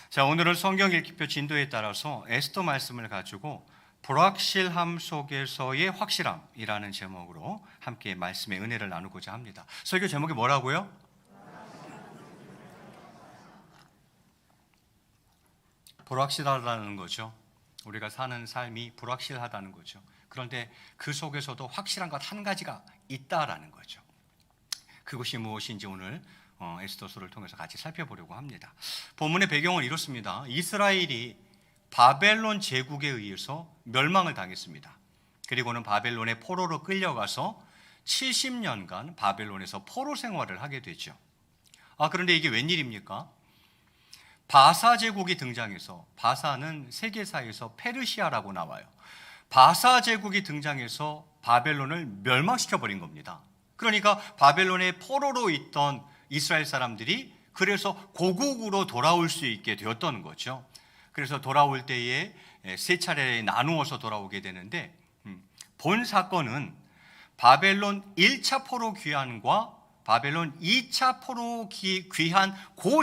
자, 오늘은 성경 읽기표 진도에 따라서 에스더 말씀을 가지고 불확실함 속에서의 확실함이라는 제목으로 함께 말씀의 은혜를 나누고자 합니다. 설교 제목이 뭐라고요? 불확실하다는 거죠. 우리가 사는 삶이 불확실하다는 거죠. 그런데 그 속에서도 확실한 것 한 가지가 있다라는 거죠. 그것이 무엇인지 오늘 에스더서를 통해서 같이 살펴보려고 합니다. 본문의 배경은 이렇습니다. 이스라엘이 바벨론 제국에 의해서 멸망을 당했습니다. 그리고는 바벨론의 포로로 끌려가서 70년간 바벨론에서 포로 생활을 하게 되죠. 그런데 이게 웬일입니까? 바사 제국이 등장해서, 바사는 세계사에서 페르시아라고 나와요. 바사 제국이 등장해서 바벨론을 멸망시켜버린 겁니다. 그러니까 바벨론의 포로로 있던 이스라엘 사람들이 그래서 고국으로 돌아올 수 있게 되었던 거죠. 그래서 돌아올 때에 세 차례 나누어서 돌아오게 되는데, 본 사건은 바벨론 1차 포로 귀환과 바벨론 2차 포로 귀환 그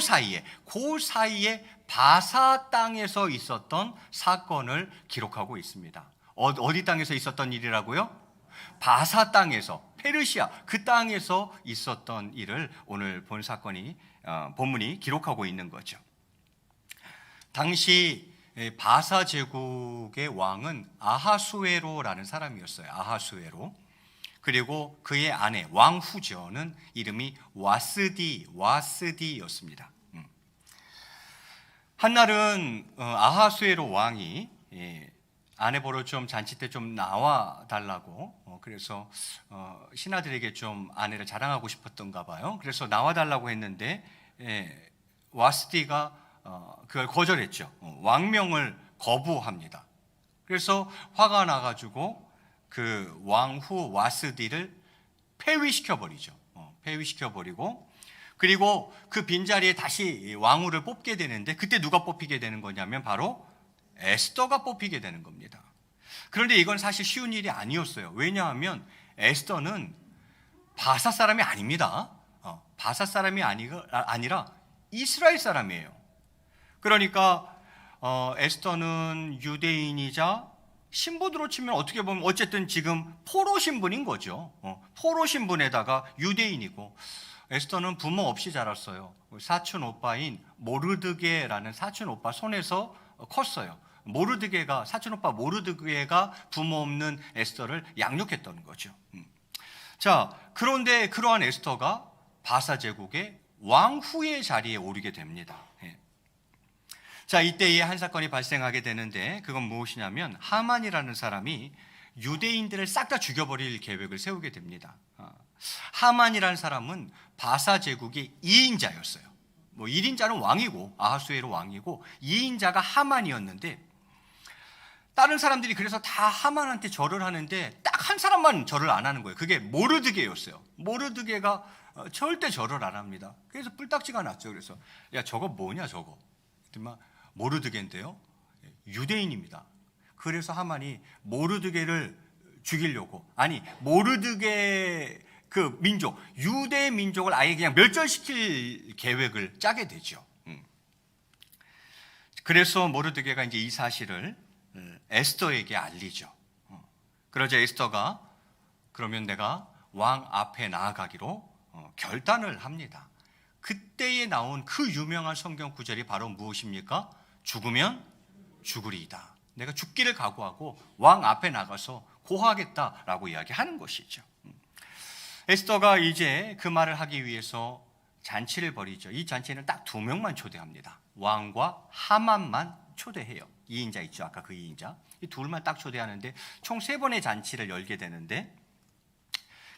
사이에 바사 땅에서 있었던 사건을 기록하고 있습니다. 어디 땅에서 있었던 일이라고요? 바사 땅에서, 페르시아 그 땅에서 있었던 일을 오늘 본 사건이 본문이 기록하고 있는 거죠. 당시 바사 제국의 왕은 아하수에로라는 사람이었어요. 아하수에로. 그리고 그의 아내 왕후죠는 이름이 와스디였습니다. 한날은 아하수에로 왕이 아내 보러 좀 잔치 때 좀 나와 달라고 그래서 신하들에게 좀 아내를 자랑하고 싶었던가 봐요. 그래서 나와 달라고 했는데 와스디가 그걸 거절했죠. 왕명을 거부합니다. 그래서 화가 나가지고 그 왕후 와스디를 폐위시켜버리죠. 폐위시켜버리고, 그리고 그 빈자리에 다시 왕후를 뽑게 되는데, 그때 누가 뽑히게 되는 거냐면 바로 에스더가 뽑히게 되는 겁니다. 그런데 이건 사실 쉬운 일이 아니었어요. 왜냐하면 에스더는 바사 사람이 아닙니다. 바사 사람이 아니라 이스라엘 사람이에요. 그러니까 에스더는 유대인이자 신분으로 치면 어떻게 보면 어쨌든 지금 포로 신분인 거죠. 포로 신분에다가 유대인이고, 에스더는 부모 없이 자랐어요. 사촌 오빠인 모르드게라는 사촌 오빠 손에서 컸어요. 사촌 오빠 모르드게가 부모 없는 에스더를 양육했던 거죠. 자, 그런데 그러한 에스더가 바사 제국의 왕후의 자리에 오르게 됩니다. 자, 이때에 한 사건이 발생하게 되는데, 그건 무엇이냐면 하만이라는 사람이 유대인들을 싹 다 죽여버릴 계획을 세우게 됩니다. 하만이라는 사람은 바사 제국의 2인자였어요. 1인자는 왕이고, 아하수에로 왕이고, 2인자가 하만이었는데, 다른 사람들이 그래서 다 하만한테 절을 하는데 딱 한 사람만 절을 안 하는 거예요. 그게 모르드게였어요. 모르드게가 절대 절을 안 합니다. 그래서 뿔딱지가 났죠. 그래서 야, 저거 뭐냐 저거. 그랬더니 모르드게인데요, 유대인입니다. 그래서 하만이 모르드게를 죽이려고, 모르드게 그 민족, 유대 민족을 아예 그냥 멸절시킬 계획을 짜게 되죠. 그래서 모르드게가 이제 이 사실을 에스더에게 알리죠. 그러자 에스더가 그러면 내가 왕 앞에 나아가기로 결단을 합니다. 그때에 나온 그 유명한 성경 구절이 바로 무엇입니까? 죽으면 죽으리이다. 내가 죽기를 각오하고 왕 앞에 나가서 고하겠다라고 이야기하는 것이죠. 에스더가 이제 그 말을 하기 위해서 잔치를 벌이죠. 이 잔치는 딱 2명만 초대합니다. 왕과 하만만 초대해요. 2인자 있죠. 아까 그 2인자. 이 둘만 딱 초대하는데 총 3번의 잔치를 열게 되는데,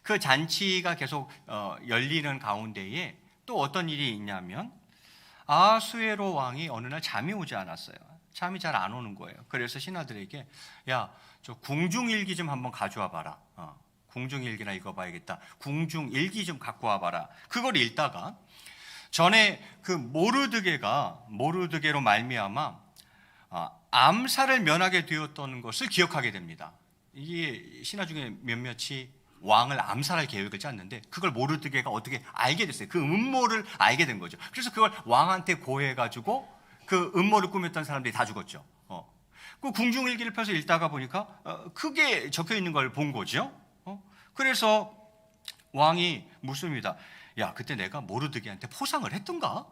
그 잔치가 계속 열리는 가운데에 또 어떤 일이 있냐면, 아하수에로 왕이 어느 날 잠이 오지 않았어요. 잠이 잘 안 오는 거예요. 그래서 신하들에게 야, 저 궁중일기 좀 한번 가져와 봐라. 궁중일기나 읽어봐야겠다. 궁중일기 좀 갖고 와봐라. 그걸 읽다가 전에 그 모르드게로 말미암아 암살을 면하게 되었던 것을 기억하게 됩니다. 이게 신하 중에 몇몇이 왕을 암살할 계획을 짰는데 그걸 모르드게가 어떻게 알게 됐어요. 그 음모를 알게 된 거죠. 그래서 그걸 왕한테 고해가지고 그 음모를 꾸몄던 사람들이 다 죽었죠. 그 궁중일기를 펴서 읽다가 보니까 크게 적혀 있는 걸 본 거죠. 그래서 왕이 묻습니다. 야, 그때 내가 모르드게한테 포상을 했던가?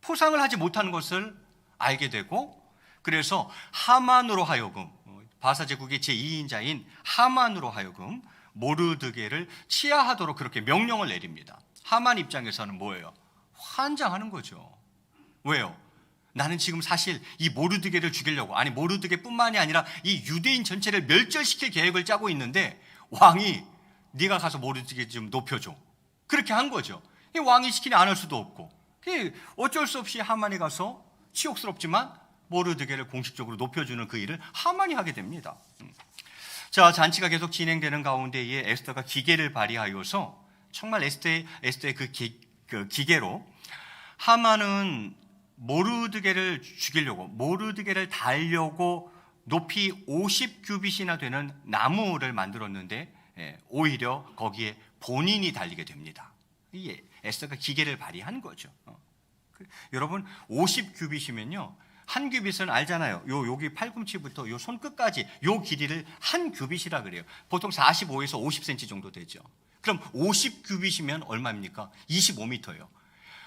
포상을 하지 못하는 것을 알게 되고, 그래서 하만으로 하여금, 바사 제국의 제2인자인 하만으로 하여금 모르드게를 치하하도록 그렇게 명령을 내립니다. 하만 입장에서는 뭐예요? 환장하는 거죠. 왜요? 나는 지금 사실 이 모르드게를 죽이려고, 아니 모르드게뿐만이 아니라 이 유대인 전체를 멸절시킬 계획을 짜고 있는데 왕이 네가 가서 모르드게 좀 높여줘, 그렇게 한 거죠. 왕이 시키니 안 할 수도 없고, 어쩔 수 없이 하만이 가서 치욕스럽지만 모르드게를 공식적으로 높여주는 그 일을 하만이 하게 됩니다. 자, 잔치가 계속 진행되는 가운데에 에스더가 기계를 발휘하여서 정말 에스더의 그 기계로 하만은 모르드게를 죽이려고, 모르드게를 달려고 높이 50규빗이나 되는 나무를 만들었는데 오히려 거기에 본인이 달리게 됩니다. 이게 에스더가 기계를 발휘한 거죠. 여러분 50규빗이면요, 한 규빗은 알잖아요. 여기 팔꿈치부터 요 손끝까지 요 길이를 한 규빗이라 그래요. 보통 45에서 50cm 정도 되죠. 그럼 50규빗이면 얼마입니까? 25m예요.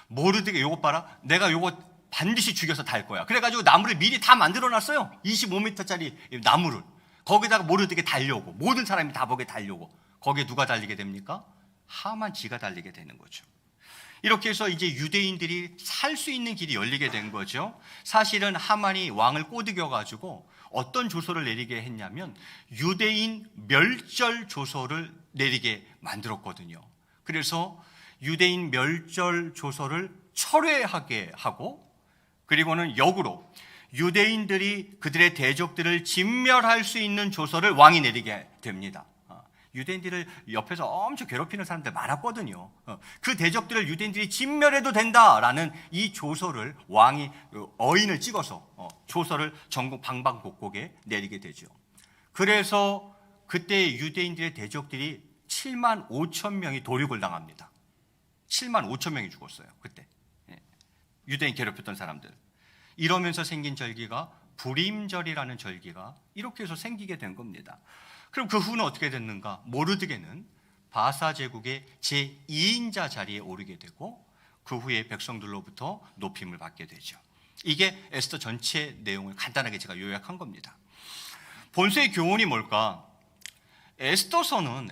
모르드게 요거 봐라, 내가 요거 반드시 죽여서 달 거야. 그래가지고 나무를 미리 다 만들어놨어요. 25m짜리 나무를. 거기다가 모르드게 달려고, 모든 사람이 다 거기에 달려고. 거기에 누가 달리게 됩니까? 하만 지가 달리게 되는 거죠. 이렇게 해서 이제 유대인들이 살 수 있는 길이 열리게 된 거죠. 사실은 하만이 왕을 꼬드겨가지고 어떤 조서를 내리게 했냐면 유대인 멸절 조서를 내리게 만들었거든요. 그래서 유대인 멸절 조서를 철회하게 하고, 그리고는 역으로 유대인들이 그들의 대적들을 진멸할 수 있는 조서를 왕이 내리게 됩니다. 유대인들을 옆에서 엄청 괴롭히는 사람들 많았거든요. 그 대적들을 유대인들이 진멸해도 된다라는 이 조서를 왕이 어인을 찍어서 조서를 전국 방방곡곡에 내리게 되죠. 그래서 그때 유대인들의 대적들이 7만 5천 명이 도륙을 당합니다. 7만 5천 명이 죽었어요, 그때. 유대인 괴롭혔던 사람들. 이러면서 생긴 절기가 불임절이라는 절기가 이렇게 해서 생기게 된 겁니다. 그럼 그 후는 어떻게 됐는가? 모르드게는 바사 제국의 제2인자 자리에 오르게 되고 그 후에 백성들로부터 높임을 받게 되죠. 이게 에스더 전체 내용을 간단하게 제가 요약한 겁니다. 본서의 교훈이 뭘까? 에스더서는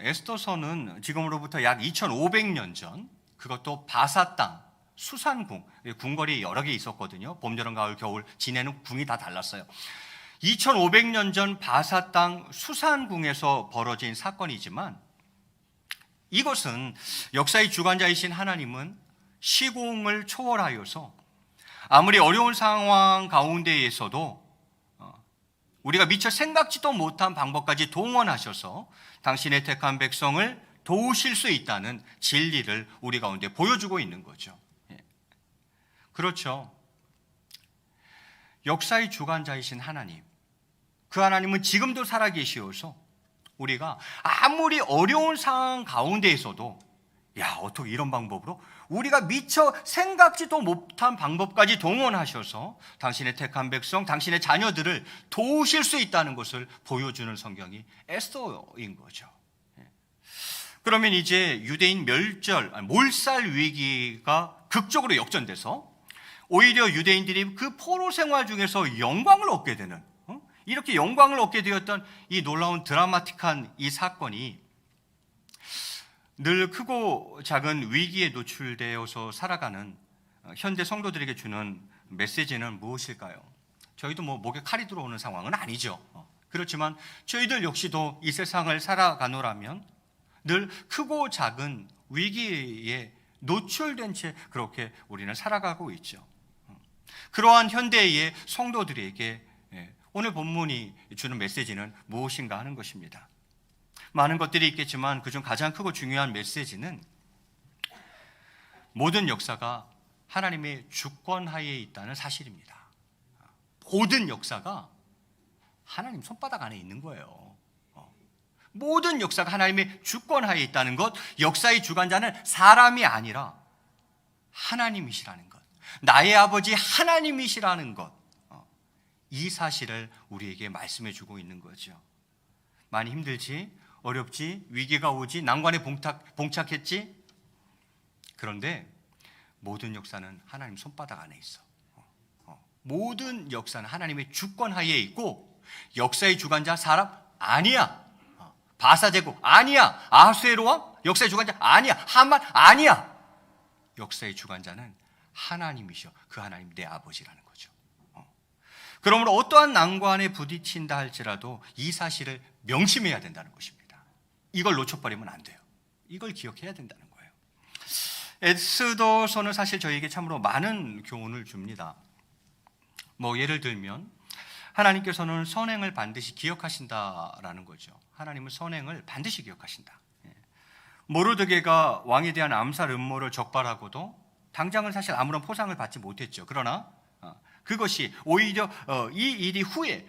지금으로부터 약 2500년 전, 그것도 바사 땅 수산궁, 궁궐이 여러 개 있었거든요. 봄, 여름, 가을, 겨울 지내는 궁이 다 달랐어요. 2500년 전 바사 땅 수산궁에서 벌어진 사건이지만 이것은 역사의 주관자이신 하나님은 시공을 초월하여서 아무리 어려운 상황 가운데에서도 우리가 미처 생각지도 못한 방법까지 동원하셔서 당신의 택한 백성을 도우실 수 있다는 진리를 우리 가운데 보여주고 있는 거죠. 그렇죠. 역사의 주관자이신 하나님, 그 하나님은 지금도 살아계시어서 우리가 아무리 어려운 상황 가운데에서도 야, 어떻게 이런 방법으로 우리가 미처 생각지도 못한 방법까지 동원하셔서 당신의 택한 백성, 당신의 자녀들을 도우실 수 있다는 것을 보여주는 성경이 에스더인 거죠. 그러면 이제 유대인 몰살 위기가 극적으로 역전돼서 오히려 유대인들이 그 포로 생활 중에서 영광을 얻게 되는, 이렇게 영광을 얻게 되었던 이 놀라운 드라마틱한 이 사건이 늘 크고 작은 위기에 노출되어서 살아가는 현대 성도들에게 주는 메시지는 무엇일까요? 저희도 목에 칼이 들어오는 상황은 아니죠. 그렇지만 저희들 역시도 이 세상을 살아가노라면 늘 크고 작은 위기에 노출된 채 그렇게 우리는 살아가고 있죠. 그러한 현대의 성도들에게 오늘 본문이 주는 메시지는 무엇인가 하는 것입니다. 많은 것들이 있겠지만 그중 가장 크고 중요한 메시지는 모든 역사가 하나님의 주권하에 있다는 사실입니다. 모든 역사가 하나님 손바닥 안에 있는 거예요. 모든 역사가 하나님의 주권하에 있다는 것, 역사의 주관자는 사람이 아니라 하나님이시라는 것. 나의 아버지 하나님이시라는 것, 이 사실을 우리에게 말씀해 주고 있는 거죠. 많이 힘들지, 어렵지, 위기가 오지, 난관에 봉착했지. 그런데 모든 역사는 하나님 손바닥 안에 있어. 모든 역사는 하나님의 주권 하에 있고, 역사의 주관자 사람 아니야. 바사 제국 아니야. 아수에로 왕 역사의 주관자 아니야. 하만 아니야. 역사의 주관자는 하나님이셔. 그 하나님 내 아버지라는 거죠. 그러므로 어떠한 난관에 부딪힌다 할지라도 이 사실을 명심해야 된다는 것입니다. 이걸 놓쳐버리면 안 돼요. 이걸 기억해야 된다는 거예요. 에스더서는 사실 저희에게 참으로 많은 교훈을 줍니다. 예를 들면 하나님께서는 선행을 반드시 기억하신다라는 거죠. 하나님은 선행을 반드시 기억하신다. 모르드게가 왕에 대한 암살 음모를 적발하고도 당장은 사실 아무런 포상을 받지 못했죠. 그러나 그것이 오히려 이 일이 후에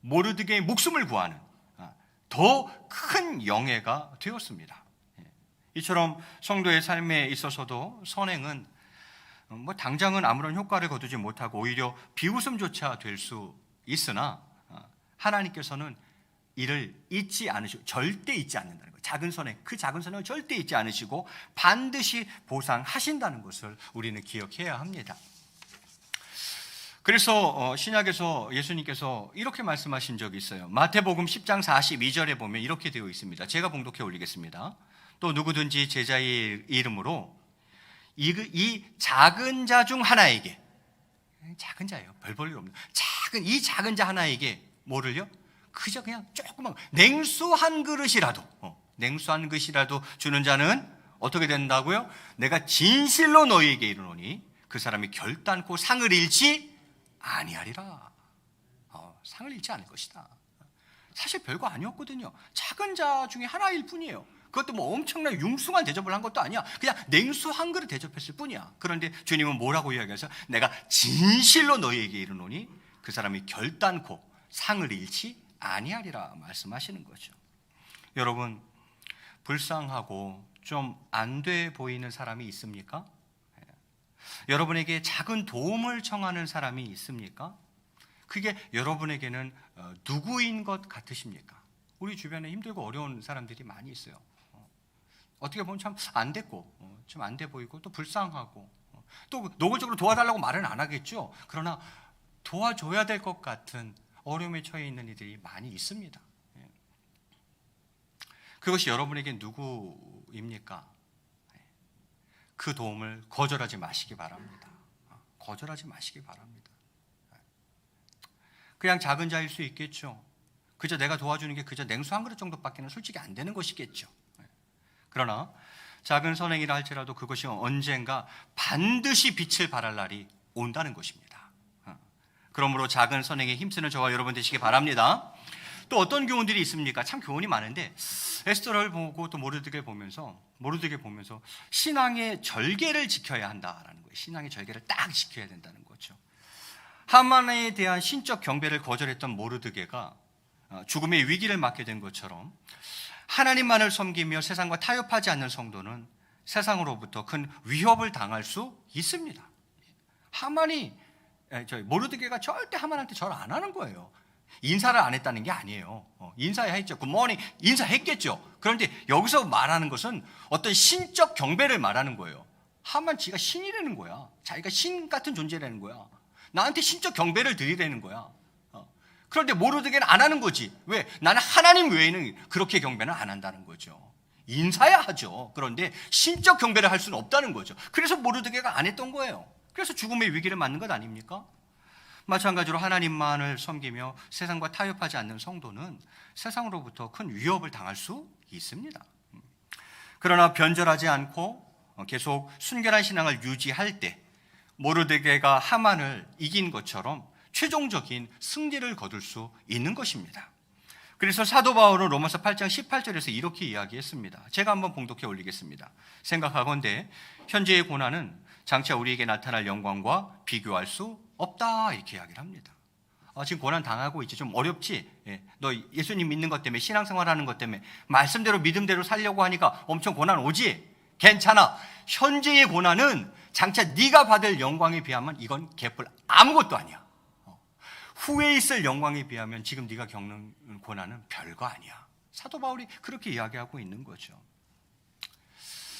모르드게의 목숨을 구하는 더 큰 영예가 되었습니다. 이처럼 성도의 삶에 있어서도 선행은 당장은 아무런 효과를 거두지 못하고 오히려 비웃음조차 될 수 있으나 하나님께서는 이를 잊지 않으시고 절대 잊지 않는다는 거예요. 작은 선행, 그 작은 선행을 절대 잊지 않으시고 반드시 보상하신다는 것을 우리는 기억해야 합니다. 그래서 신약에서 예수님께서 이렇게 말씀하신 적이 있어요. 마태복음 10장 42절에 보면 이렇게 되어 있습니다. 제가 봉독해 올리겠습니다. 또 누구든지 제자의 이름으로 이 작은 자 중 하나에게, 작은 자예요. 별 볼 일 없는 이 작은 자 하나에게 뭐를요? 그저 그냥 조그만 냉수 한 그릇이라도 주는 자는 어떻게 된다고요? 내가 진실로 너희에게 이르노니 그 사람이 결단코 상을 잃지 아니하리라. 상을 잃지 않을 것이다. 사실 별거 아니었거든요. 작은 자 중에 하나일 뿐이에요. 그것도 엄청난 융숭한 대접을 한 것도 아니야. 그냥 냉수 한 그릇 대접했을 뿐이야. 그런데 주님은 뭐라고 이야기해서 내가 진실로 너희에게 이르노니 그 사람이 결단코 상을 잃지 아니하리라 말씀하시는 거죠. 여러분, 불쌍하고 좀 안 돼 보이는 사람이 있습니까? 여러분에게 작은 도움을 청하는 사람이 있습니까? 그게 여러분에게는 누구인 것 같으십니까? 우리 주변에 힘들고 어려운 사람들이 많이 있어요. 어떻게 보면 참 안 됐고 좀 안 돼 보이고 또 불쌍하고 또 노골적으로 도와달라고 말은 안 하겠죠. 그러나 도와줘야 될 것 같은 어려움에 처해 있는 이들이 많이 있습니다. 그것이 여러분에게 누구입니까? 그 도움을 거절하지 마시기 바랍니다. 거절하지 마시기 바랍니다. 그냥 작은 자일 수 있겠죠. 그저 내가 도와주는 게 그저 냉수 한 그릇 정도밖에는 솔직히 안 되는 것이겠죠. 그러나 작은 선행이라 할지라도 그것이 언젠가 반드시 빛을 발할 날이 온다는 것입니다. 그러므로 작은 선행에 힘쓰는 저와 여러분 되시기 바랍니다. 또 어떤 교훈들이 있습니까? 참 교훈이 많은데 에스더를 보고 또 모르드게 보면서 신앙의 절개를 지켜야 한다라는 거예요. 신앙의 절개를 딱 지켜야 된다는 거죠. 하만에 대한 신적 경배를 거절했던 모르드게가 죽음의 위기를 맞게 된 것처럼 하나님만을 섬기며 세상과 타협하지 않는 성도는 세상으로부터 큰 위협을 당할 수 있습니다. 모르드게가 절대 하만한테 절 안 하는 거예요. 인사를 안 했다는 게 아니에요. 인사해야 했죠. 굿모닝 인사했겠죠. 그런데 여기서 말하는 것은 어떤 신적 경배를 말하는 거예요. 하만 지가 신이라는 거야. 자기가 신 같은 존재라는 거야. 나한테 신적 경배를 드리라는 거야. 그런데 모르드게는 안 하는 거지. 왜? 나는 하나님 외에는 그렇게 경배는 안 한다는 거죠. 인사야 하죠. 그런데 신적 경배를 할 수는 없다는 거죠. 그래서 모르드게가 안 했던 거예요. 그래서 죽음의 위기를 맞는 것 아닙니까? 마찬가지로 하나님만을 섬기며 세상과 타협하지 않는 성도는 세상으로부터 큰 위협을 당할 수 있습니다. 그러나 변절하지 않고 계속 순결한 신앙을 유지할 때 모르드게가 하만을 이긴 것처럼 최종적인 승리를 거둘 수 있는 것입니다. 그래서 사도 바울은 로마서 8장 18절에서 이렇게 이야기했습니다. 제가 한번 봉독해 올리겠습니다. 생각하건대 현재의 고난은 장차 우리에게 나타날 영광과 비교할 수 없다 이렇게 이야기를 합니다. 지금 고난 당하고 있지, 좀 어렵지? 너 예수님 믿는 것 때문에, 신앙생활하는 것 때문에 말씀대로 믿음대로 살려고 하니까 엄청 고난 오지? 괜찮아. 현재의 고난은 장차 네가 받을 영광에 비하면 이건 개뿔 아무것도 아니야. 후에 있을 영광에 비하면 지금 네가 겪는 고난은 별거 아니야. 사도 바울이 그렇게 이야기하고 있는 거죠.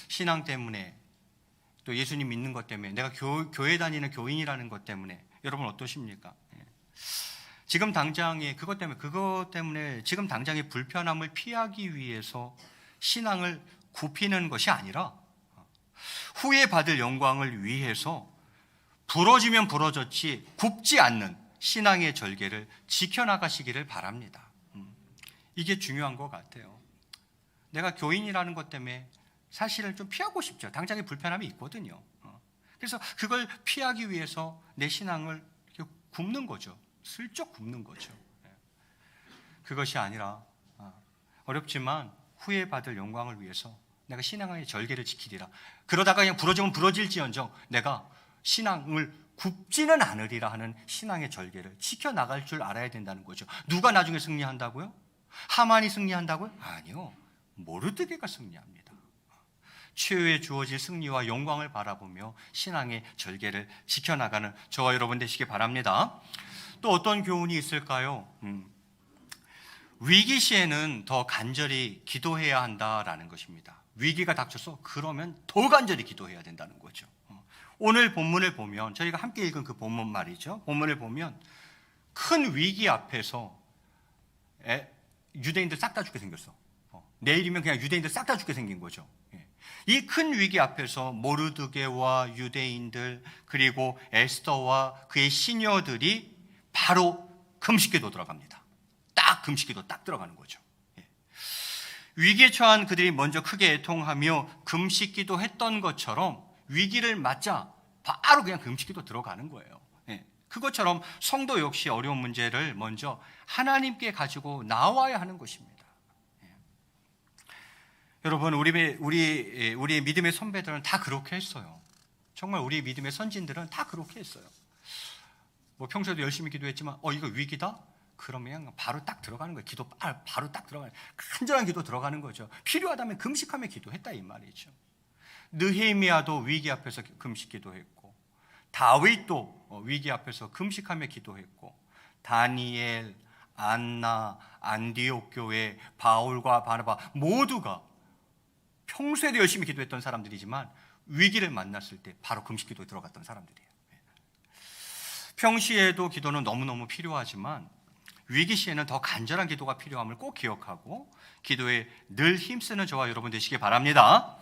신앙 때문에 또 예수님 믿는 것 때문에 내가 교회 다니는 교인이라는 것 때문에 여러분 어떠십니까? 지금 당장에 그것 때문에 지금 당장의 불편함을 피하기 위해서 신앙을 굽히는 것이 아니라 후에 받을 영광을 위해서 부러지면 부러졌지 굽지 않는 신앙의 절개를 지켜나가시기를 바랍니다. 이게 중요한 것 같아요. 내가 교인이라는 것 때문에 사실은 좀 피하고 싶죠. 당장의 불편함이 있거든요. 그래서 그걸 피하기 위해서 내 신앙을 이렇게 굽는 거죠. 슬쩍 굽는 거죠. 그것이 아니라 어렵지만 후에 받을 영광을 위해서 내가 신앙의 절개를 지키리라. 그러다가 그냥 부러지면 부러질지언정 내가 신앙을 굽지는 않으리라 하는 신앙의 절개를 지켜나갈 줄 알아야 된다는 거죠. 누가 나중에 승리한다고요? 하만이 승리한다고요? 아니요. 모르드게가 승리합니다. 최후에 주어질 승리와 영광을 바라보며 신앙의 절개를 지켜나가는 저와 여러분 되시기 바랍니다. 또 어떤 교훈이 있을까요? 위기 시에는 더 간절히 기도해야 한다라는 것입니다. 위기가 닥쳐서 그러면 더 간절히 기도해야 된다는 거죠. 오늘 본문을 보면 저희가 함께 읽은 그 본문 말이죠. 본문을 보면 큰 위기 앞에서 유대인들 싹 다 죽게 생겼어. 내일이면 그냥 유대인들 싹 다 죽게 생긴 거죠. 이 큰 위기 앞에서 모르드게와 유대인들 그리고 에스더와 그의 시녀들이 바로 금식기도 들어갑니다. 딱 금식기도 딱 들어가는 거죠. 위기에 처한 그들이 먼저 크게 애통하며 금식기도 했던 것처럼 위기를 맞자 바로 그냥 금식기도 들어가는 거예요. 그것처럼 성도 역시 어려운 문제를 먼저 하나님께 가지고 나와야 하는 것입니다. 여러분 우리의 믿음의 선배들은 다 그렇게 했어요. 정말 우리 믿음의 선진들은 다 그렇게 했어요. 뭐 평소에도 열심히 기도했지만 이거 위기다? 그러면 바로 딱 들어가는 거예요. 기도 바로 딱 들어가는 거예요. 간절한 기도 들어가는 거죠. 필요하다면 금식하며 기도했다 이 말이죠. 느헤미야도 위기 앞에서 금식 기도했고 다윗도 위기 앞에서 금식하며 기도했고 다니엘, 안나, 안디옥 교회, 바울과 바나바 모두가 평소에도 열심히 기도했던 사람들이지만 위기를 만났을 때 바로 금식 기도에 들어갔던 사람들이에요. 평시에도 기도는 너무너무 필요하지만 위기 시에는 더 간절한 기도가 필요함을 꼭 기억하고 기도에 늘 힘쓰는 저와 여러분 되시기 바랍니다.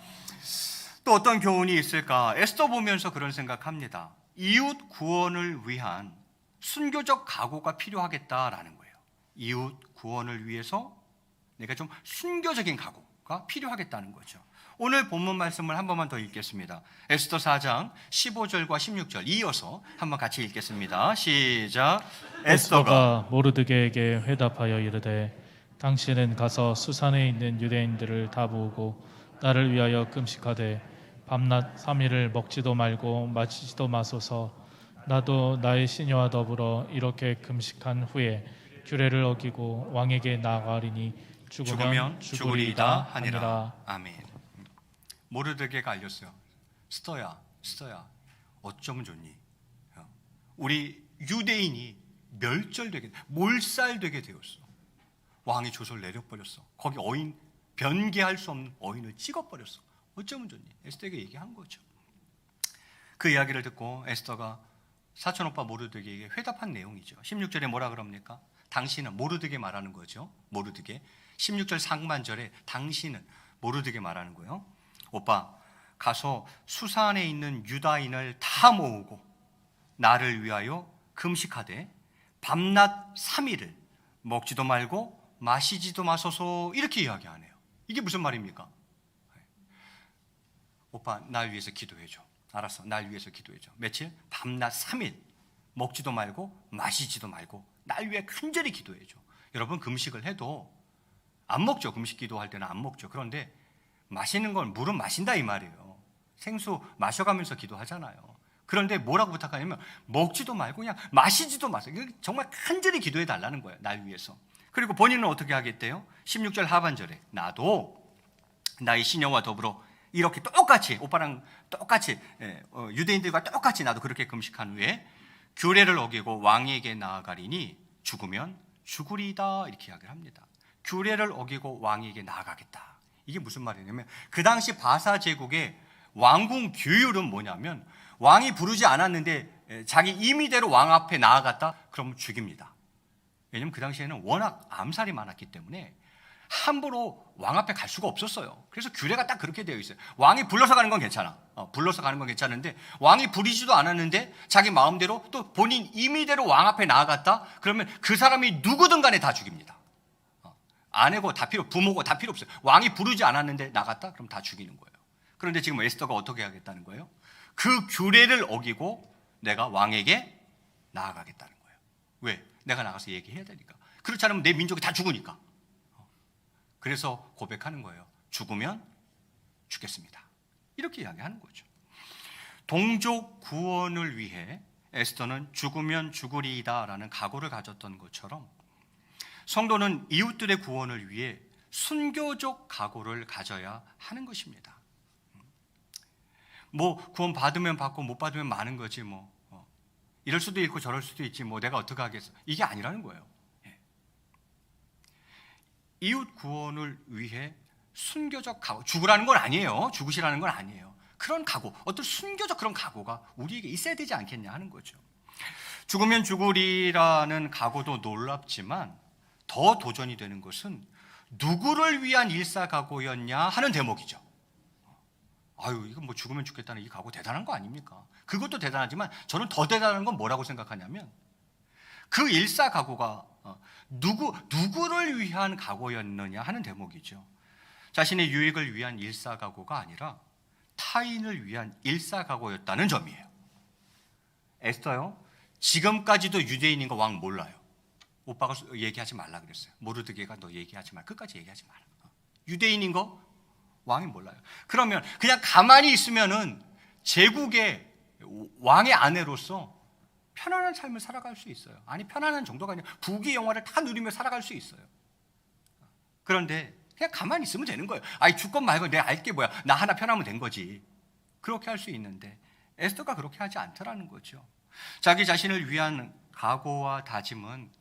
또 어떤 교훈이 있을까? 에스더 보면서 그런 생각합니다. 이웃 구원을 위한 순교적 각오가 필요하겠다라는 거예요. 이웃 구원을 위해서 내가 좀 순교적인 각오가 필요하겠다는 거죠. 오늘 본문 말씀을 한 번만 더 읽겠습니다. 에스더 4장 15절과 16절 이어서 한번 같이 읽겠습니다. 시작. 에스더가 모르드게에게 회답하여 이르되 당신은 가서 수산에 있는 유대인들을 다 모으고 나를 위하여 금식하되 밤낮 3일을 먹지도 말고 마시지도 마소서. 나도 나의 시녀와 더불어 이렇게 금식한 후에 규례를 어기고 왕에게 나아가리니 죽으면 죽으리이다 하니라. 아멘. 모르드게가 알렸어요. 스더야 어쩌면 좋니? 우리 유대인이 멸절되게 몰살되게 되었어. 왕이 조서를 내려버렸어. 거기 변개할 수 없는 어인을 찍어버렸어. 어쩌면 좋니? 에스더에게 얘기한 거죠. 그 이야기를 듣고 에스더가 사촌오빠 모르드게에게 회답한 내용이죠. 16절에 뭐라 그럽니까? 당신은 모르드게 말하는 거죠. 모르드게 16절 상반절에 당신은 모르드게 말하는 거예요. 오빠 가서 수산에 있는 유다인을 다 모으고 나를 위하여 금식하되 밤낮 3일을 먹지도 말고 마시지도 마소서 이렇게 이야기하네요. 이게 무슨 말입니까? 오빠 날 위해서 기도해줘. 알았어, 날 위해서 기도해줘. 며칠? 밤낮 3일 먹지도 말고 마시지도 말고 날 위해 간절히 기도해줘. 여러분 금식을 해도 안 먹죠. 금식 기도할 때는 안 먹죠. 그런데 마시는 건 물은 마신다 이 말이에요. 생수 마셔가면서 기도하잖아요. 그런데 뭐라고 부탁하냐면 먹지도 말고 그냥 마시지도 마세요. 정말 간절히 기도해 달라는 거예요. 날 위해서. 그리고 본인은 어떻게 하겠대요? 16절 하반절에 나도 나의 시녀와 더불어 이렇게 똑같이 오빠랑 똑같이 유대인들과 똑같이 나도 그렇게 금식한 후에 규례를 어기고 왕에게 나아가리니 죽으면 죽으리다 이렇게 이야기를 합니다. 규례를 어기고 왕에게 나아가겠다. 이게 무슨 말이냐면 그 당시 바사 제국의 왕궁 규율은 뭐냐면 왕이 부르지 않았는데 자기 임의대로 왕 앞에 나아갔다? 그러면 죽입니다. 왜냐하면 그 당시에는 워낙 암살이 많았기 때문에 함부로 왕 앞에 갈 수가 없었어요. 그래서 규례가 딱 그렇게 되어 있어요. 왕이 불러서 가는 건 괜찮아. 불러서 가는 건 괜찮은데 왕이 부리지도 않았는데 자기 마음대로 또 본인 임의대로 왕 앞에 나아갔다? 그러면 그 사람이 누구든 간에 다 죽입니다. 아내고 다 부모고 다 필요 없어요. 왕이 부르지 않았는데 나갔다? 그럼 다 죽이는 거예요. 그런데 지금 에스더가 어떻게 하겠다는 거예요? 그 규례를 어기고 내가 왕에게 나아가겠다는 거예요. 왜? 내가 나가서 얘기해야 되니까. 그렇지 않으면 내 민족이 다 죽으니까. 그래서 고백하는 거예요. 죽으면 죽겠습니다. 이렇게 이야기하는 거죠. 동족 구원을 위해 에스더는 죽으면 죽으리이다라는 각오를 가졌던 것처럼 성도는 이웃들의 구원을 위해 순교적 각오를 가져야 하는 것입니다. 뭐 구원 받으면 받고 못 받으면 많은 거지 뭐 이럴 수도 있고 저럴 수도 있지 뭐 내가 어떻게 하겠어. 이게 아니라는 거예요. 이웃 구원을 위해 순교적 각오, 죽으라는 건 아니에요. 죽으시라는 건 아니에요. 그런 각오, 어떤 순교적 그런 각오가 우리에게 있어야 되지 않겠냐 하는 거죠. 죽으면 죽으리라는 각오도 놀랍지만 더 도전이 되는 것은 누구를 위한 일사각오였냐 하는 대목이죠. 아유, 이거 뭐 죽으면 죽겠다는 이 각오 대단한 거 아닙니까? 그것도 대단하지만 저는 더 대단한 건 뭐라고 생각하냐면 그 일사각오가 누구를 위한 각오였느냐 하는 대목이죠. 자신의 유익을 위한 일사각오가 아니라 타인을 위한 일사각오였다는 점이에요. 에스더요, 지금까지도 유대인인 거 왕 몰라요. 오빠가 얘기하지 말라 그랬어요. 모르드게가 너 얘기하지 말, 끝까지 얘기하지 마라. 유대인인 거 왕이 몰라요. 그러면 그냥 가만히 있으면은 제국의 왕의 아내로서 편안한 삶을 살아갈 수 있어요. 아니 편안한 정도가 아니라 부귀 영화를 다 누리며 살아갈 수 있어요. 그런데 그냥 가만히 있으면 되는 거예요. 아니 주권 말고 내가 알게 뭐야. 나 하나 편하면 된 거지. 그렇게 할 수 있는데 에스더가 그렇게 하지 않더라는 거죠. 자기 자신을 위한 각오와 다짐은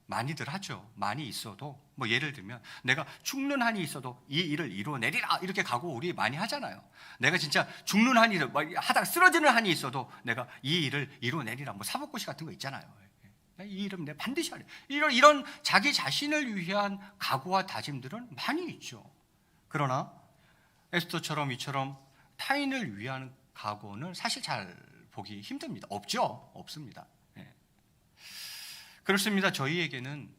많이들 하죠. 많이 있어도 뭐 예를 들면 내가 죽는 한이 있어도 이 일을 이루어내리라 이렇게 각오 우리 많이 하잖아요. 내가 진짜 죽는 한이 하다가 쓰러지는 한이 있어도 내가 이 일을 이루어내리라 뭐 사법고시 같은 거 있잖아요. 이 일은 내가 반드시 하려. 이런 자기 자신을 위한 각오와 다짐들은 많이 있죠. 그러나 에스더처럼 이처럼 타인을 위한 각오는 사실 잘 보기 힘듭니다. 없죠. 없습니다. 그렇습니다. 저희에게는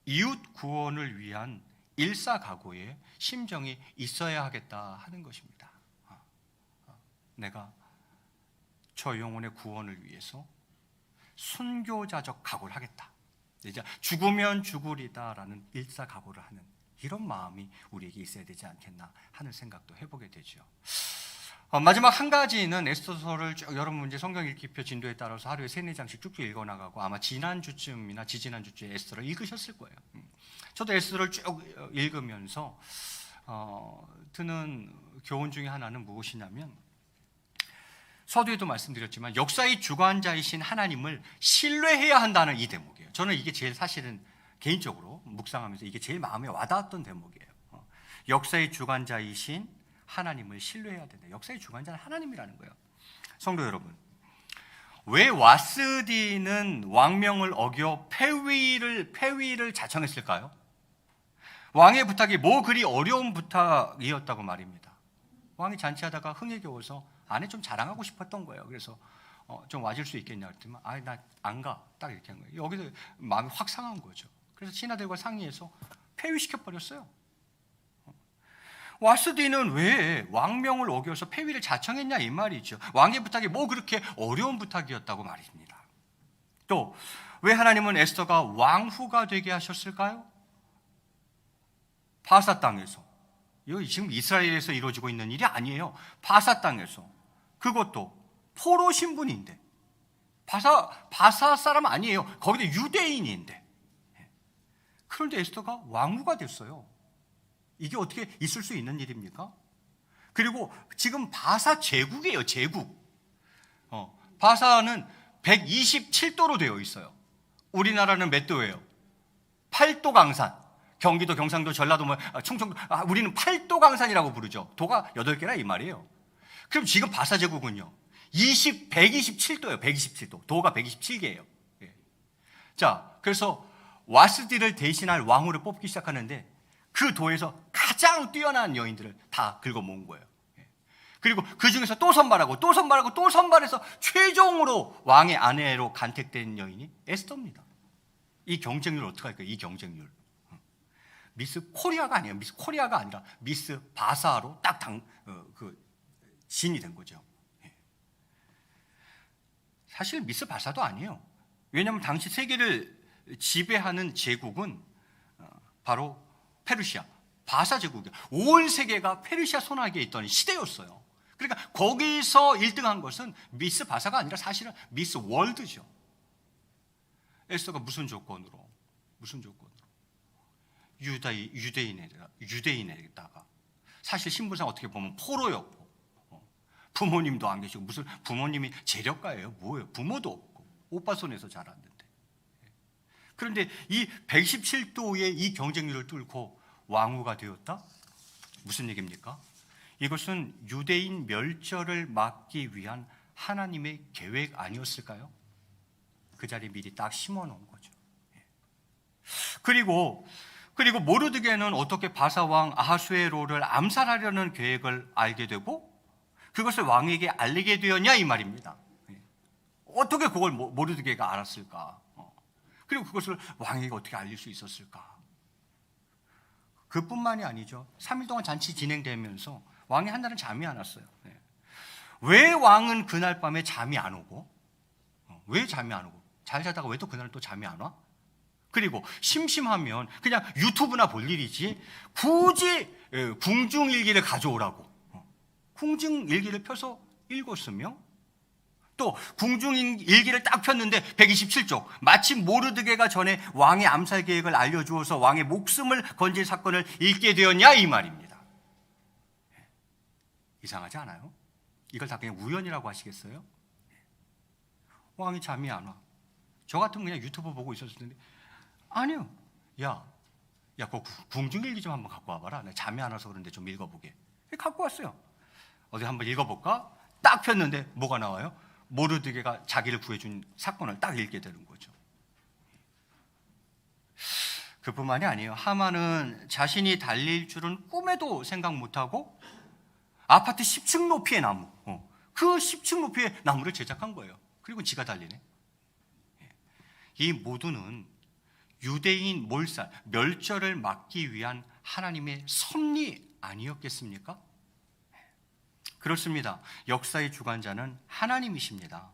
이웃 구원을 위한 일사각오의 심정이 있어야 하겠다 하는 것입니다. 내가 저 영혼의 구원을 위해서 순교자적 각오를 하겠다. 이제 죽으면 죽으리다라는 일사각오를 하는 이런 마음이 우리에게 있어야 되지 않겠나 하는 생각도 해보게 되죠. 마지막 한 가지는 에스더서를 쭉 여러분 이제 성경 읽기표 진도에 따라서 하루에 3-4장씩 쭉쭉 읽어나가고 아마 지난주쯤이나 지지난주쯤에 에스더를 읽으셨을 거예요. 저도 에스더를 쭉 읽으면서 드는 교훈 중에 하나는 무엇이냐면 서두에도 말씀드렸지만 역사의 주관자이신 하나님을 신뢰해야 한다는 이 대목이에요. 저는 이게 제일 사실은 개인적으로 묵상하면서 이게 제일 마음에 와닿았던 대목이에요. 역사의 주관자이신 하나님을 신뢰해야 된다. 역사의 주관자는 하나님이라는 거예요. 성도 여러분, 왜 와스디는 왕명을 어겨 폐위를 자청했을까요? 왕의 부탁이 뭐 그리 어려운 부탁이었다고 말입니다. 왕이 잔치하다가 흥에 겨워서 아내 좀 자랑하고 싶었던 거예요. 그래서 좀 와줄 수 있겠냐 그랬더니 나 안 가. 딱 이렇게 한 거예요. 여기서 마음이 확 상한 거죠. 그래서 신하들과 상의해서 폐위시켜 버렸어요. 와스디는 왜 왕명을 어겨서 폐위를 자청했냐 이 말이죠. 왕의 부탁이 뭐 그렇게 어려운 부탁이었다고 말입니다. 또 왜 하나님은 에스더가 왕후가 되게 하셨을까요? 바사 땅에서. 이거 지금 이스라엘에서 이루어지고 있는 일이 아니에요. 바사 땅에서. 그것도 포로 신분인데. 바사 사람 아니에요. 거기도 유대인인데. 그런데 에스더가 왕후가 됐어요. 이게 어떻게 있을 수 있는 일입니까? 그리고 지금 바사 제국이에요, 제국. 바사는 127도로 되어 있어요. 우리나라는 몇 도예요? 8도 강산. 경기도, 경상도, 전라도, 충청도, 우리는 8도 강산이라고 부르죠. 도가 8개라 이 말이에요. 그럼 지금 바사 제국은요, 127도예요. 127도. 도가 127개예요. 자, 그래서 와스디를 대신할 왕후를 뽑기 시작하는데 그 도에서 가장 뛰어난 여인들을 다 긁어 모은 거예요. 그리고 그 중에서 또 선발하고 또 선발하고 또 선발해서 최종으로 왕의 아내로 간택된 여인이 에스더입니다. 이 경쟁률 어떻게 할까요? 이 경쟁률. 미스 코리아가 아니에요. 미스 코리아가 아니라 미스 바사로 딱 진이 된 거죠. 사실 미스 바사도 아니에요. 왜냐하면 당시 세계를 지배하는 제국은 바로 페르시아, 바사 제국이에요. 온 세계가 페르시아 손아귀에 있던 시대였어요. 그러니까 거기서 1등한 것은 미스 바사가 아니라 사실은 미스 월드죠. 에스더가 무슨 조건으로? 유대인에다가 사실 신분상 어떻게 보면 포로였고, 부모님도 안 계시고, 무슨 부모님이 재력가예요? 뭐예요? 부모도 없고, 오빠 손에서 자랐는데. 그런데 이 117도의 이 경쟁률을 뚫고 왕후가 되었다? 무슨 얘기입니까? 이것은 유대인 멸절을 막기 위한 하나님의 계획 아니었을까요? 그 자리에 미리 딱 심어놓은 거죠. 그리고 모르드게는 어떻게 바사왕 아하수에로를 암살하려는 계획을 알게 되고 그것을 왕에게 알리게 되었냐 이 말입니다. 어떻게 그걸 모르드게가 알았을까? 그리고 그것을 왕에게 어떻게 알릴 수 있었을까? 그뿐만이 아니죠. 3일 동안 잔치 진행되면서 왕이 한 날은 잠이 안 왔어요. 왜 왕은 그날 밤에 잠이 안 오고? 왜 잠이 안 오고? 잘 자다가 왜 또 그날은 또 잠이 안 와? 그리고 심심하면 그냥 유튜브나 볼 일이지 굳이 궁중일기를 가져오라고. 궁중일기를 펴서 읽었으며 또 궁중일기를 딱 폈는데 127쪽 마침 모르드게가 전에 왕의 암살 계획을 알려주어서 왕의 목숨을 건질 사건을 읽게 되었냐 이 말입니다. 이상하지 않아요? 이걸 다 그냥 우연이라고 하시겠어요? 왕이 잠이 안 와. 저 같으면 그냥 유튜브 보고 있었을 텐데 아니요. 야, 그 궁중일기 좀 한번 갖고 와봐라. 나 잠이 안 와서 그런데 좀 읽어보게. 갖고 왔어요. 어디 한번 읽어볼까? 딱 폈는데 뭐가 나와요? 모르드게가 자기를 구해준 사건을 딱 읽게 되는 거죠. 그뿐만이 아니에요. 하만은 자신이 달릴 줄은 꿈에도 생각 못하고 아파트 10층 높이의 나무, 그 10층 높이의 나무를 제작한 거예요. 그리고 지가 달리네. 이 모두는 유대인 몰살, 멸절을 막기 위한 하나님의 섭리 아니었겠습니까? 그렇습니다. 역사의 주관자는 하나님이십니다.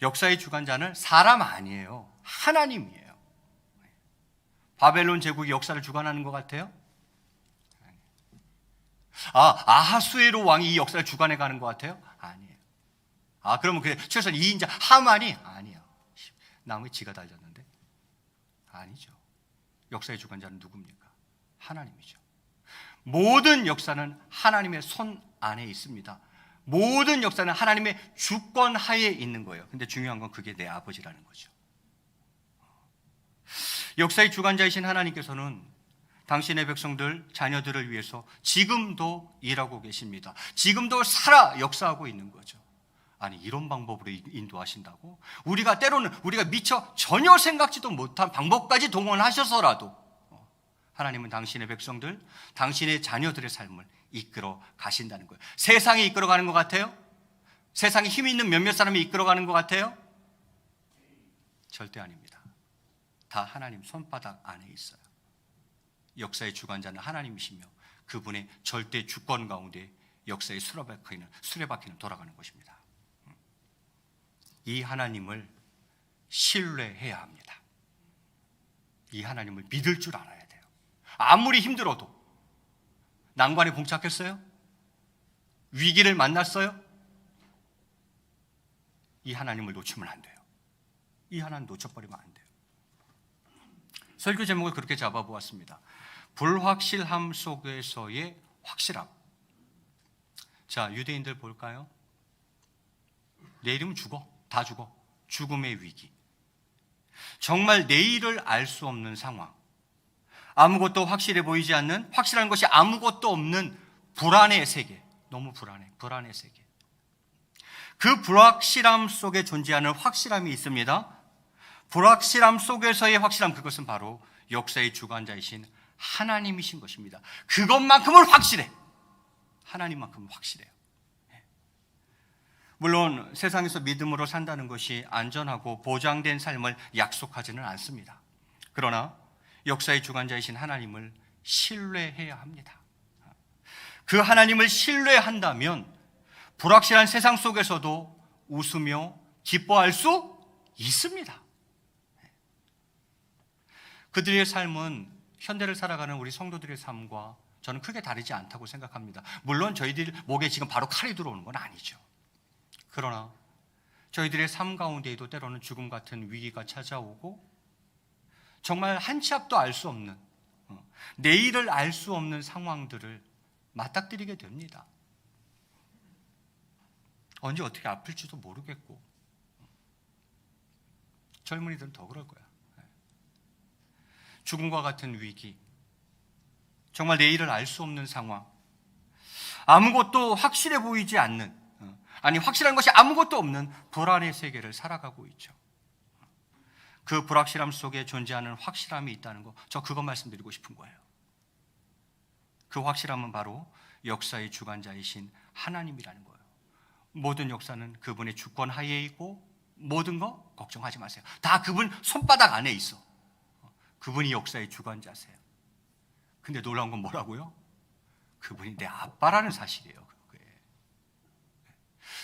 역사의 주관자는 사람 아니에요. 하나님이에요. 바벨론 제국이 역사를 주관하는 것 같아요? 아하수에로 왕이 이 역사를 주관해 가는 것 같아요? 아니에요. 그러면 최소한 2인자 하만이 아니에요. 나무에 지가 달렸는데? 아니죠. 역사의 주관자는 누굽니까? 하나님이죠. 모든 역사는 하나님의 손 안에 있습니다. 모든 역사는 하나님의 주권 하에 있는 거예요. 근데 중요한 건 그게 내 아버지라는 거죠. 역사의 주관자이신 하나님께서는 당신의 백성들, 자녀들을 위해서 지금도 일하고 계십니다. 지금도 살아 역사하고 있는 거죠. 아니, 이런 방법으로 인도하신다고? 때로는 우리가 미처 전혀 생각지도 못한 방법까지 동원하셔서라도 하나님은 당신의 백성들, 당신의 자녀들의 삶을 이끌어 가신다는 거예요. 세상이 이끌어가는 것 같아요? 세상에 힘 있는 몇몇 사람이 이끌어가는 것 같아요? 절대 아닙니다. 다 하나님 손바닥 안에 있어요. 역사의 주관자는 하나님이시며 그분의 절대 주권 가운데 역사의 수레바퀴는 돌아가는 것입니다. 이 하나님을 신뢰해야 합니다. 이 하나님을 믿을 줄 알아야 돼요. 아무리 힘들어도 난관에 봉착했어요? 위기를 만났어요? 이 하나님을 놓치면 안 돼요. 이 하나님 놓쳐버리면 안 돼요. 설교 제목을 그렇게 잡아보았습니다. 불확실함 속에서의 확실함. 자, 유대인들 볼까요? 내일이면 죽어. 다 죽어. 죽음의 위기. 정말 내일을 알 수 없는 상황. 아무것도 확실해 보이지 않는, 확실한 것이 아무것도 없는 불안의 세계. 너무 불안해. 불안의 세계. 그 불확실함 속에 존재하는 확실함이 있습니다. 불확실함 속에서의 확실함, 그것은 바로 역사의 주관자이신 하나님이신 것입니다. 그것만큼은 확실해. 하나님만큼은 확실해요. 물론 세상에서 믿음으로 산다는 것이 안전하고 보장된 삶을 약속하지는 않습니다. 그러나 역사의 주관자이신 하나님을 신뢰해야 합니다. 그 하나님을 신뢰한다면 불확실한 세상 속에서도 웃으며 기뻐할 수 있습니다. 그들의 삶은 현대를 살아가는 우리 성도들의 삶과 저는 크게 다르지 않다고 생각합니다. 물론 저희들 목에 지금 바로 칼이 들어오는 건 아니죠. 그러나 저희들의 삶 가운데에도 때로는 죽음 같은 위기가 찾아오고 정말 한 치 앞도 알 수 없는, 내일을 알 수 없는 상황들을 맞닥뜨리게 됩니다. 언제 어떻게 아플지도 모르겠고, 젊은이들은 더 그럴 거야. 죽음과 같은 위기, 정말 내일을 알 수 없는 상황, 아무것도 확실해 보이지 않는, 아니 확실한 것이 아무것도 없는 불안의 세계를 살아가고 있죠. 그 불확실함 속에 존재하는 확실함이 있다는 거, 저 그거 말씀드리고 싶은 거예요. 그 확실함은 바로 역사의 주관자이신 하나님이라는 거예요. 모든 역사는 그분의 주권 하에 있고 모든 거 걱정하지 마세요. 다 그분 손바닥 안에 있어. 그분이 역사의 주관자세요. 근데 놀라운 건 뭐라고요? 그분이 내 아빠라는 사실이에요.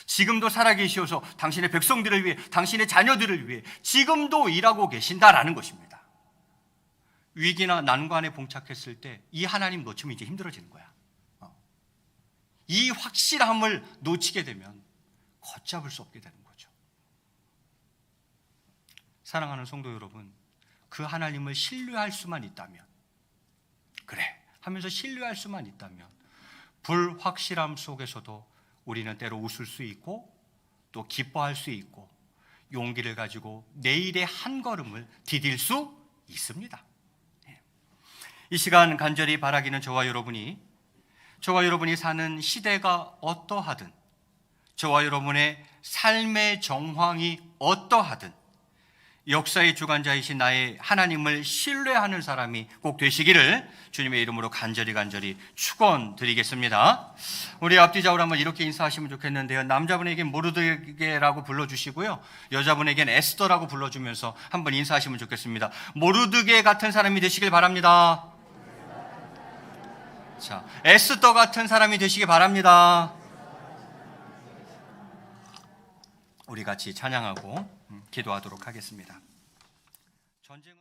지금도 살아계시어서 당신의 백성들을 위해, 당신의 자녀들을 위해 지금도 일하고 계신다라는 것입니다. 위기나 난관에 봉착했을 때 이 하나님 놓치면 이제 힘들어지는 거야. 이 확실함을 놓치게 되면 걷잡을 수 없게 되는 거죠. 사랑하는 성도 여러분, 그 하나님을 신뢰할 수만 있다면, 그래 하면서 신뢰할 수만 있다면 불확실함 속에서도 우리는 때로 웃을 수 있고 또 기뻐할 수 있고 용기를 가지고 내일의 한 걸음을 디딜 수 있습니다. 이 시간 간절히 바라기는 저와 여러분이 사는 시대가 어떠하든, 저와 여러분의 삶의 정황이 어떠하든 역사의 주관자이신 나의 하나님을 신뢰하는 사람이 꼭 되시기를 주님의 이름으로 간절히 축원드리겠습니다. 우리 앞뒤좌우로 한번 이렇게 인사하시면 좋겠는데요. 남자분에겐 모르드게라고 불러주시고요, 여자분에겐 에스더라고 불러주면서 한번 인사하시면 좋겠습니다. 모르드게 같은 사람이 되시길 바랍니다. 자, 에스더 같은 사람이 되시기 바랍니다. 우리 같이 찬양하고 기도하도록 하겠습니다. 전쟁은